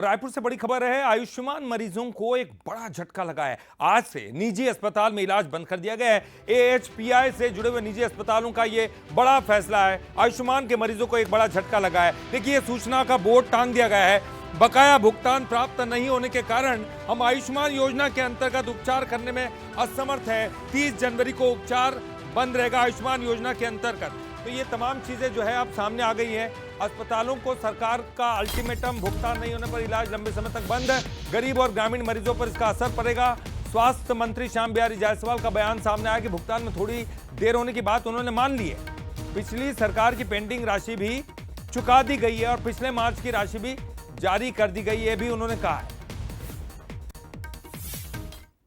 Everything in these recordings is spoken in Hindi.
रायपुर से बड़ी खबर है। आयुष्मान मरीजों को एक बड़ा झटका लगा है। आज से निजी अस्पताल में इलाज बंद कर दिया गया है। एएचपीआई से जुड़े हुए निजी अस्पतालों का ये बड़ा फैसला है। आयुष्मान के मरीजों को एक बड़ा झटका लगा है। देखिए, सूचना का बोर्ड टांग दिया गया है। बकाया भुगतान प्राप्त नहीं होने के कारण हम आयुष्मान योजना के अंतर्गत उपचार करने में असमर्थ है। 30 जनवरी को उपचार बंद रहेगा आयुष्मान योजना के अंतर्गत। तो ये तमाम चीजें जो है अब सामने आ गई हैं। अस्पतालों को सरकार का अल्टीमेटम, भुगतान नहीं होने पर इलाज लंबे समय तक बंद है। गरीब और ग्रामीण मरीजों पर इसका असर पड़ेगा। स्वास्थ्य मंत्री श्याम बिहारी जायसवाल का बयान सामने आया कि भुगतान में थोड़ी देर होने की बात उन्होंने मान ली है। पिछली सरकार की पेंडिंग राशि भी चुका दी गई है और पिछले मार्च की राशि भी जारी कर दी गई है, भी उन्होंने कहा है।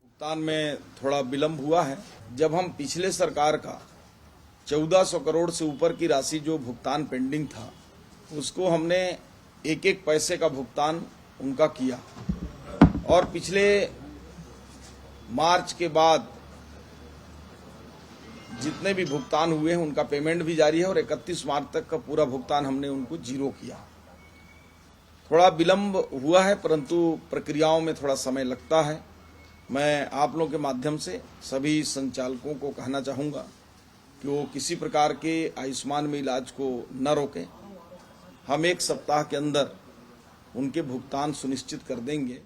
भुगतान में थोड़ा विलंब हुआ है। जब हम पिछले सरकार का 1400 करोड़ से ऊपर की राशि जो भुगतान पेंडिंग था, उसको हमने एक एक पैसे का भुगतान उनका किया और पिछले मार्च के बाद जितने भी भुगतान हुए हैं उनका पेमेंट भी जारी है और 31 मार्च तक का पूरा भुगतान हमने उनको जीरो किया। थोड़ा विलंब हुआ है, परंतु प्रक्रियाओं में थोड़ा समय लगता है। मैं आप लोगों के माध्यम से सभी संचालकों को कहना चाहूंगा कि वो किसी प्रकार के आयुष्मान में इलाज को न रोकें। हम एक सप्ताह के अंदर उनके भुगतान सुनिश्चित कर देंगे।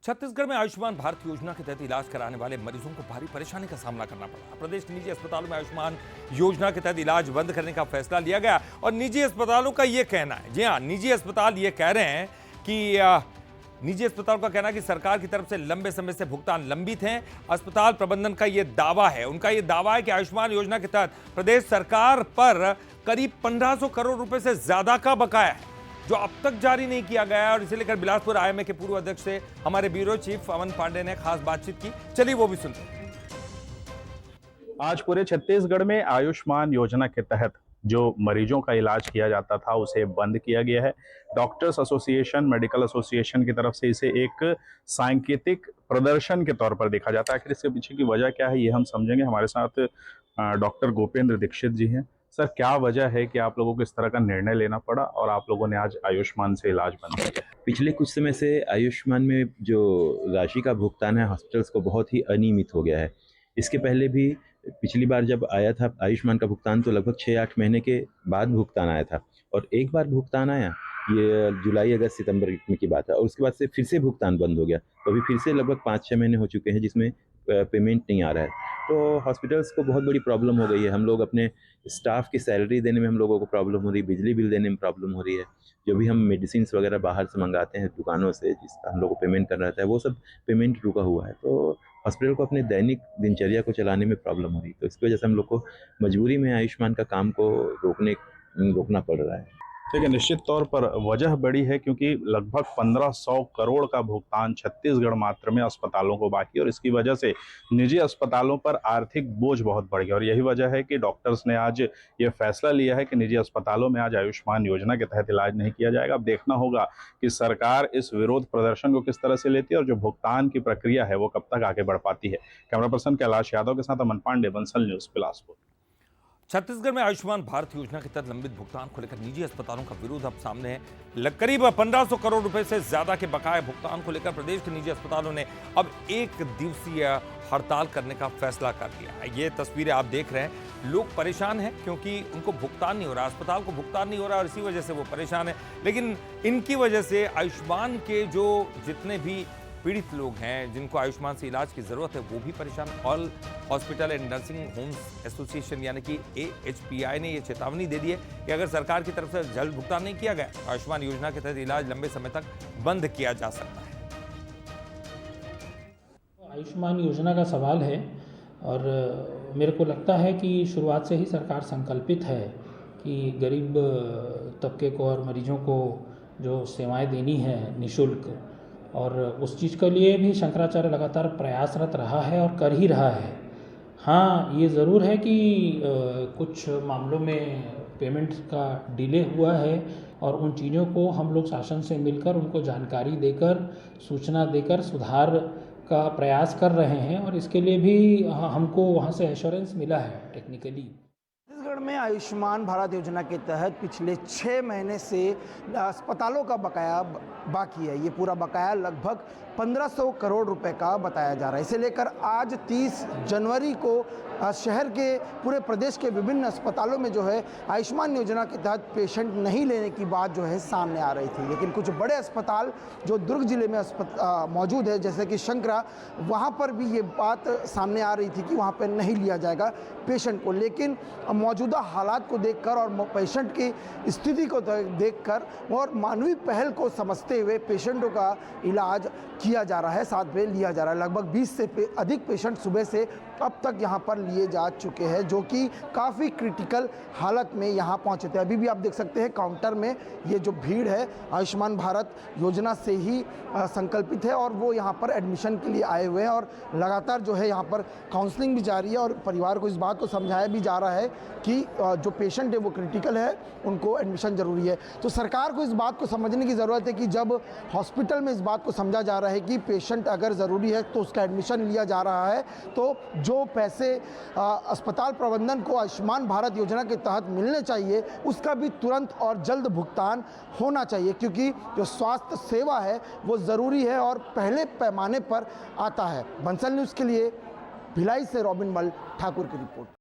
छत्तीसगढ़ में आयुष्मान भारत योजना के तहत इलाज कराने वाले मरीजों को भारी परेशानी का सामना करना पड़ा। प्रदेश के निजी अस्पतालों में आयुष्मान योजना के तहत इलाज बंद करने का फैसला लिया गया और निजी अस्पतालों का यह कहना है, जी हाँ, निजी अस्पताल ये कह रहे हैं कि निजी अस्पताल का कहना है कि सरकार की तरफ से लंबे समय से भुगतान लंबित हैं। अस्पताल प्रबंधन का यह दावा है, उनका यह दावा है कि आयुष्मान योजना के तहत प्रदेश सरकार पर करीब 1500 करोड़ रुपए से ज्यादा का बकाया है, जो अब तक जारी नहीं किया गया है। और इसे लेकर बिलासपुर आईएमए के पूर्व अध्यक्ष से हमारे ब्यूरो चीफ अमन पांडे ने खास बातचीत की। चलिए वो भी सुनते हैं। आज पूरे छत्तीसगढ़ में आयुष्मान योजना के तहत जो मरीजों का इलाज किया जाता था उसे बंद किया गया है। डॉक्टर्स एसोसिएशन, मेडिकल एसोसिएशन की तरफ से इसे एक सांकेतिक प्रदर्शन के तौर पर देखा जाता है। आखिर इसके पीछे की वजह क्या है, ये हम समझेंगे। हमारे साथ डॉक्टर गोपेंद्र दीक्षित जी हैं। सर, क्या वजह है कि आप लोगों को इस तरह का निर्णय लेना पड़ा और आप लोगों ने आज आयुष्मान से इलाज बंद किया? पिछले कुछ समय से आयुष्मान में जो राशि का भुगतान है हॉस्पिटल्स को बहुत ही अनियमित हो गया है। इसके पहले भी पिछली बार जब आया था आयुष्मान का भुगतान तो लगभग 6-8 महीने के बाद भुगतान आया था और एक बार भुगतान आया, ये जुलाई, अगस्त, सितंबर की बात है, और उसके बाद से फिर से भुगतान बंद हो गया। तो अभी फिर से लगभग 5-6 महीने हो चुके हैं जिसमें पेमेंट नहीं आ रहा है। तो हॉस्पिटल्स को बहुत बड़ी प्रॉब्लम हो गई है। हम लोग अपने स्टाफ की सैलरी देने में हम लोगों को प्रॉब्लम हो रही है, बिजली बिल देने में प्रॉब्लम हो रही है। जो भी हम मेडिसिन वगैरह बाहर से मंगाते हैं दुकानों से, जिसका हम लोग को पेमेंट करना रहता है, वो सब पेमेंट रुका हुआ है। तो हॉस्पिटल को अपने दैनिक दिनचर्या को चलाने में प्रॉब्लम हो रही है। तो इसकी वजह से हम लोग को मजबूरी में आयुष्मान का काम को रोकना पड़ रहा है। देखिए, निश्चित तौर पर वजह बड़ी है क्योंकि लगभग 1500 करोड़ का भुगतान छत्तीसगढ़ मात्र में अस्पतालों को बाकी है और इसकी वजह से निजी अस्पतालों पर आर्थिक बोझ बहुत बढ़ गया। और यही वजह है कि डॉक्टर्स ने आज ये फैसला लिया है कि निजी अस्पतालों में आज आयुष्मान योजना के तहत इलाज नहीं किया जाएगा। अब देखना होगा कि सरकार इस विरोध प्रदर्शन को किस तरह से लेती है और जो भुगतान की प्रक्रिया है वो कब तक आगे बढ़ पाती है। कैमरा पर्सन कैलाश यादव के साथ अमन पांडे, बंसल न्यूज, बिलासपुर। छत्तीसगढ़ में आयुष्मान भारत योजना के तहत लंबित भुगतान को लेकर निजी अस्पतालों का विरोध अब सामने है। करीब 1500 करोड़ रुपए से ज्यादा के बकाये भुगतान को लेकर प्रदेश के निजी अस्पतालों ने अब 1 दिवसीय हड़ताल करने का फैसला कर लिया है। ये तस्वीरें आप देख रहे हैं। लोग परेशान हैं क्योंकि उनको भुगतान नहीं हो रहा, अस्पताल को भुगतान नहीं हो रहा और इसी वजह से वो परेशान है। लेकिन इनकी वजह से आयुष्मान के जो जितने भी पीड़ित लोग हैं, जिनको आयुष्मान से इलाज की जरूरत है, वो भी परेशान। All hospital and nursing homes association यानी कि एएचपीआई ने ये चेतावनी दे दी है कि अगर सरकार की तरफ से जल्द भुगतान नहीं किया गया तो आयुष्मान योजना के तहत इलाज लंबे समय तक बंद किया जा सकता है। आयुष्मान योजना का सवाल है और मेरे को लगता है कि शुरुआत से ही सरकार संकल्पित है कि गरीब तबके को और मरीजों को जो सेवाएं देनी है निःशुल्क, और उस चीज़ के लिए भी शंकराचार्य लगातार प्रयासरत रहा है और कर ही रहा है। हाँ, ये ज़रूर है कि कुछ मामलों में पेमेंट का डिले हुआ है और उन चीज़ों को हम लोग शासन से मिलकर उनको जानकारी देकर, सूचना देकर सुधार का प्रयास कर रहे हैं और इसके लिए भी हमको वहाँ से एश्योरेंस मिला है टेक्निकली। छत्तीसगढ़ में आयुष्मान भारत योजना के तहत पिछले 6 महीने से अस्पतालों का बकाया बाकी है। ये पूरा बकाया लगभग 1500 करोड़ रुपए का बताया जा रहा है। इसे लेकर आज 30 जनवरी को शहर के पूरे प्रदेश के विभिन्न अस्पतालों में जो है आयुष्मान योजना के तहत पेशेंट नहीं लेने की बात जो है सामने आ रही थी। लेकिन कुछ बड़े अस्पताल जो दुर्ग जिले में मौजूद है, जैसे कि शंकरा, वहाँ पर भी ये बात सामने आ रही थी कि वहाँ पर नहीं लिया जाएगा पेशेंट को। लेकिन मौजूदा हालात को देखकर और पेशेंट की स्थिति को देखकर और मानवीय पहल को समझते हुए पेशेंटों का इलाज किया जा रहा है, साथ में लिया जा रहा है। लगभग 20 से अधिक पेशेंट सुबह से अब तक यहाँ पर लिए जा चुके हैं, जो कि काफ़ी क्रिटिकल हालत में यहाँ पहुँचे थे। अभी भी आप देख सकते हैं काउंटर में ये जो भीड़ है आयुष्मान भारत योजना से ही संकल्पित है और वो यहाँ पर एडमिशन के लिए आए हुए हैं और लगातार जो है यहाँ पर काउंसलिंग भी जारी है और परिवार को इस बात को समझाया भी जा रहा है कि जो पेशेंट है वो क्रिटिकल है, उनको एडमिशन ज़रूरी है। तो सरकार को इस बात को समझने की ज़रूरत है कि जब हॉस्पिटल में इस बात को समझा जा रहा है कि पेशेंट अगर ज़रूरी है तो उसका एडमिशन लिया जा रहा है, तो जो पैसे अस्पताल प्रबंधन को आयुष्मान भारत योजना के तहत मिलने चाहिए उसका भी तुरंत और जल्द भुगतान होना चाहिए, क्योंकि जो स्वास्थ्य सेवा है वो ज़रूरी है और पहले पैमाने पर आता है। बंसल न्यूज़ के लिए भिलाई से रॉबिन मल ठाकुर की रिपोर्ट।